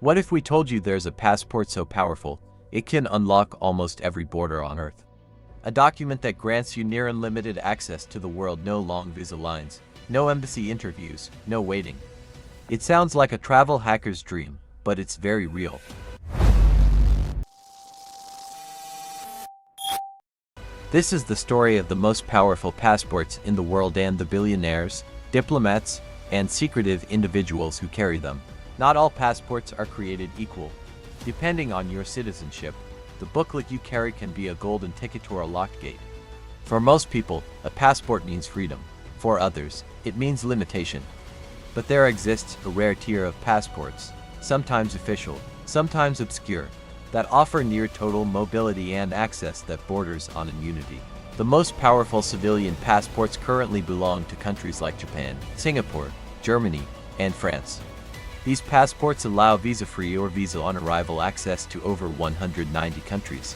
What if we told you there's a passport so powerful, it can unlock almost every border on Earth? A document that grants you near unlimited access to the world, no long visa lines, no embassy interviews, no waiting. It sounds like a travel hacker's dream, but it's very real. This is the story of the most powerful passports in the world and the billionaires, diplomats, and secretive individuals who carry them. Not all passports are created equal. Depending on your citizenship, the booklet you carry can be a golden ticket or a locked gate. For most people, a passport means freedom. For others, it means limitation. But there exists a rare tier of passports, sometimes official, sometimes obscure, that offer near total mobility and access that borders on immunity. The most powerful civilian passports currently belong to countries like Japan, Singapore, Germany, and France. These passports allow visa-free or visa-on-arrival access to over 190 countries.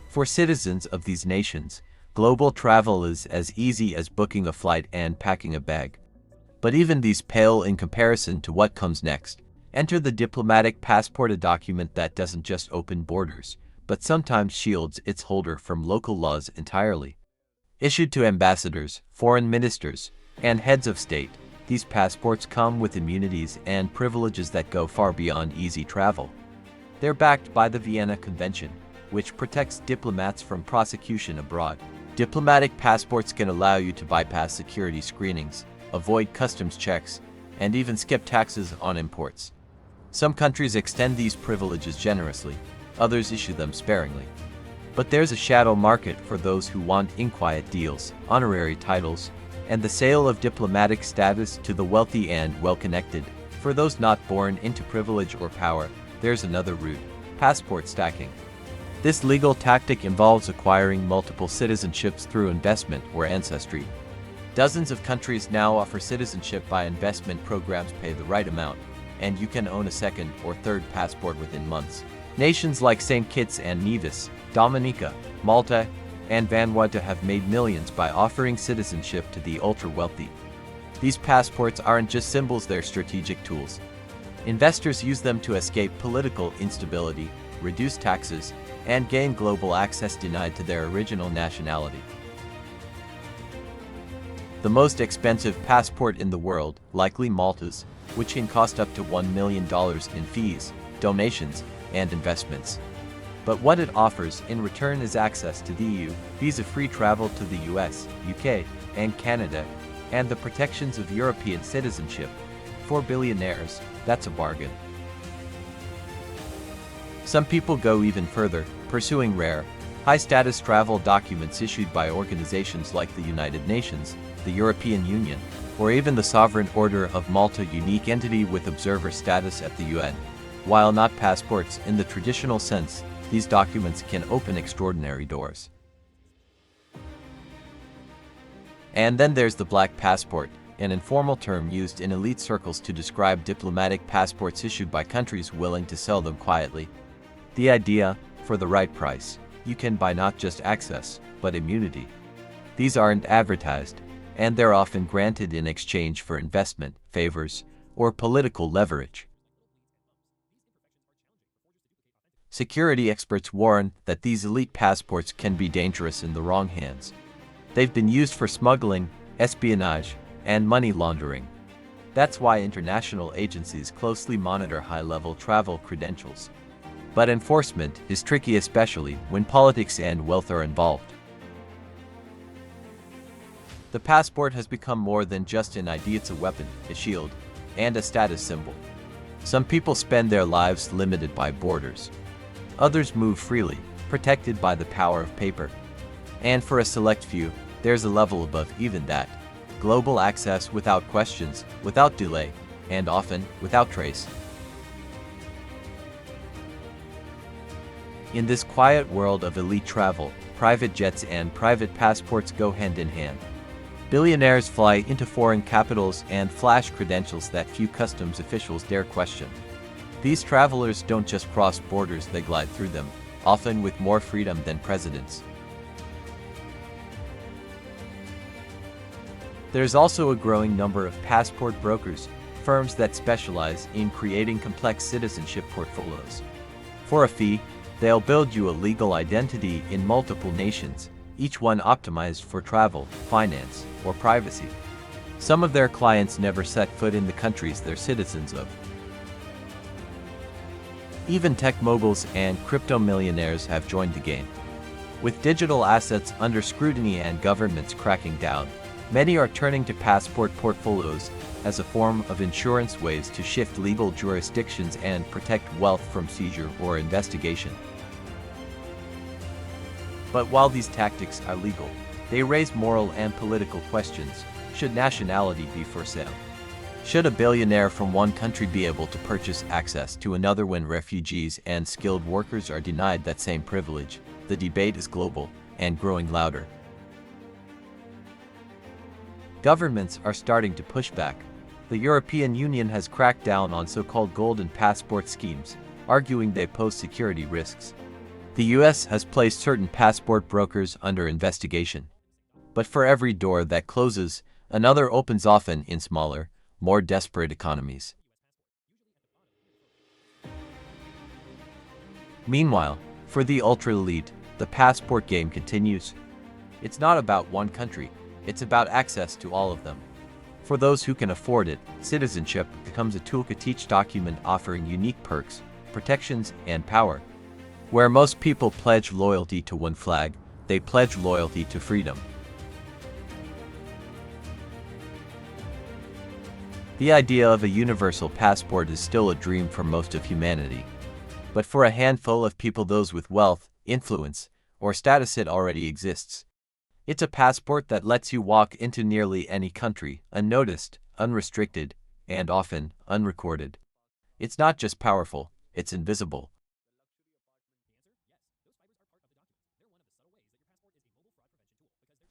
For citizens of these nations, global travel is as easy as booking a flight and packing a bag. But even these pale in comparison to what comes next. Enter the diplomatic passport, a document that doesn't just open borders, but sometimes shields its holder from local laws entirely. Issued to ambassadors, foreign ministers, and heads of state, these passports come with immunities and privileges that go far beyond easy travel. They're backed by the Vienna Convention, which protects diplomats from prosecution abroad. Diplomatic passports can allow you to bypass security screenings, avoid customs checks, and even skip taxes on imports. Some countries extend these privileges generously, others issue them sparingly. But there's a shadow market for those who want inquiet deals, honorary titles, and the sale of diplomatic status to the wealthy and well-connected. For those not born into privilege or power, there's another route: passport stacking. This legal tactic involves acquiring multiple citizenships through investment or ancestry. Dozens of countries now offer citizenship-by-investment programs. Pay the right amount, and you can own a second or third passport within months. Nations like St. Kitts and Nevis, Dominica, Malta, and Vanuatu have made millions by offering citizenship to the ultra-wealthy. These passports aren't just symbols, they're strategic tools. Investors use them to escape political instability, reduce taxes, and gain global access denied to their original nationality. The most expensive passport in the world, likely Malta's, which can cost up to $1 million in fees, donations, and investments. But what it offers in return is access to the EU, visa-free travel to the US, UK, and Canada, and the protections of European citizenship. For billionaires, that's a bargain. Some people go even further, pursuing rare, high-status travel documents issued by organizations like the United Nations, the European Union, or even the Sovereign Order of Malta, unique entity with observer status at the UN. While not passports in the traditional sense, these documents can open extraordinary doors. And then there's the black passport, an informal term used in elite circles to describe diplomatic passports issued by countries willing to sell them quietly. The idea, for the right price, you can buy not just access, but immunity. These aren't advertised, and they're often granted in exchange for investment, favors, or political leverage. Security experts warn that these elite passports can be dangerous in the wrong hands. They've been used for smuggling, espionage, and money laundering. That's why international agencies closely monitor high-level travel credentials. But enforcement is tricky, especially when politics and wealth are involved. The passport has become more than just an ID, it's a weapon, a shield, and a status symbol. Some people spend their lives limited by borders. Others move freely, protected by the power of paper. And for a select few, there's a level above even that: global access without questions, without delay, and often without trace. In this quiet world of elite travel, private jets and private passports go hand in hand. Billionaires fly into foreign capitals and flash credentials that few customs officials dare question. These travelers don't just cross borders, they glide through them, often with more freedom than presidents. There's also a growing number of passport brokers firms that specialize in creating complex citizenship portfolios. For a fee, they'll build you a legal identity in multiple nations, each one optimized for travel, finance, or privacy. Some of their clients never set foot in the countries they're citizens of. Even tech moguls and crypto millionaires have joined the game. With digital assets under scrutiny and governments cracking down, many are turning to passport portfolios as a form of insurance, ways to shift legal jurisdictions and protect wealth from seizure or investigation. But while these tactics are legal, they raise moral and political questions. Should nationality be for sale? Should a billionaire from one country be able to purchase access to another when refugees and skilled workers are denied that same privilege? The debate is global and growing louder. Governments are starting to push back. The European Union has cracked down on so-called golden passport schemes, arguing they pose security risks. The US has placed certain passport brokers under investigation. But for every door that closes, another opens, often in smaller, more desperate economies. Meanwhile, for the ultra-elite, the passport game continues. It's not about one country, it's about access to all of them. For those who can afford it, citizenship becomes a toolkit, each document offering unique perks, protections, and power. Where most people pledge loyalty to one flag, they pledge loyalty to freedom. The idea of a universal passport is still a dream for most of humanity. But for a handful of people, those with wealth, influence, or status, it already exists. It's a passport that lets you walk into nearly any country, unnoticed, unrestricted, and often unrecorded. It's not just powerful, it's invisible.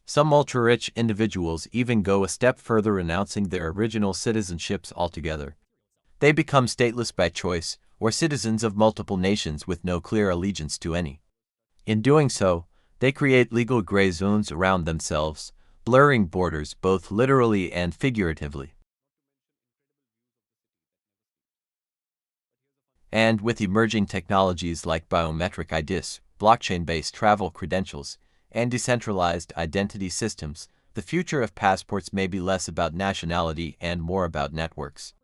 Some ultra-rich individuals even go a step further, renouncing their original citizenships altogether. They become stateless by choice, or citizens of multiple nations with no clear allegiance to any. In doing so, they create legal gray zones around themselves, blurring borders both literally and figuratively. And with emerging technologies like biometric IDs, blockchain-based travel credentials, and decentralized identity systems, the future of passports may be less about nationality and more about networks.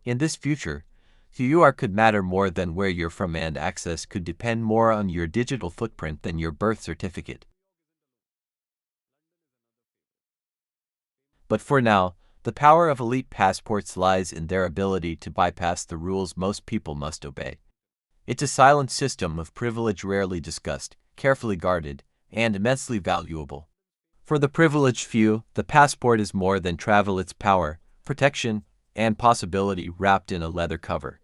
In this future, who you are could matter more than where you're from, and access could depend more on your digital footprint than your birth certificate. But for now, the power of elite passports lies in their ability to bypass the rules most people must obey. It's a silent system of privilege, rarely discussed, carefully guarded, and immensely valuable. For the privileged few, the passport is more than travel, it's power, protection, and possibility wrapped in a leather cover.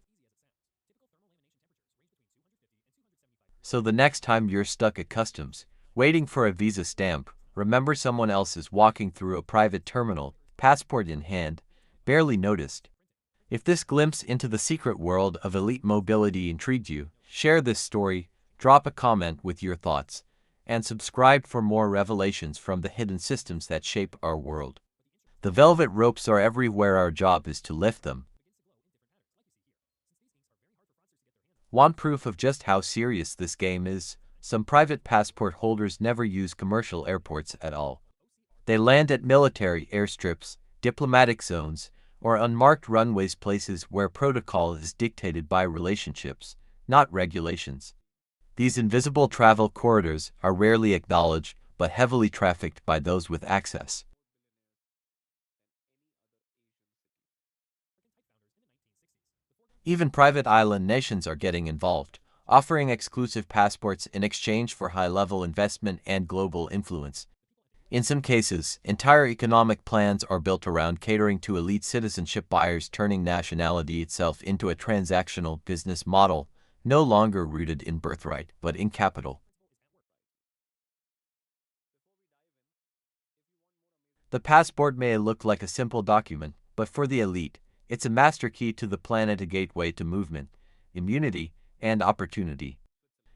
So the next time you're stuck at customs, waiting for a visa stamp, remember someone else is walking through a private terminal, passport in hand, barely noticed. If this glimpse into the secret world of elite mobility intrigued you, share this story, drop a comment with your thoughts, and subscribe for more revelations from the hidden systems that shape our world. The velvet ropes are everywhere, our job is to lift them. Want proof of just how serious this game is? Some private passport holders never use commercial airports at all. They land at military airstrips, diplomatic zones, or unmarked runways, places where protocol is dictated by relationships, not regulations. These invisible travel corridors are rarely acknowledged, but heavily trafficked by those with access. Even private island nations are getting involved, offering exclusive passports in exchange for high-level investment and global influence. In some cases, entire economic plans are built around catering to elite citizenship buyers, turning nationality itself into a transactional business model, no longer rooted in birthright, but in capital. The passport may look like a simple document, but for the elite, it's a master key to the planet, a gateway to movement, immunity, and opportunity.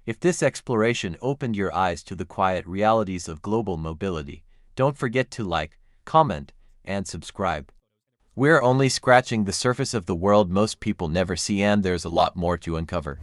If this exploration opened your eyes to the quiet realities of global mobility, don't forget to like, comment, and subscribe. We're only scratching the surface of the world most people never see, and there's a lot more to uncover.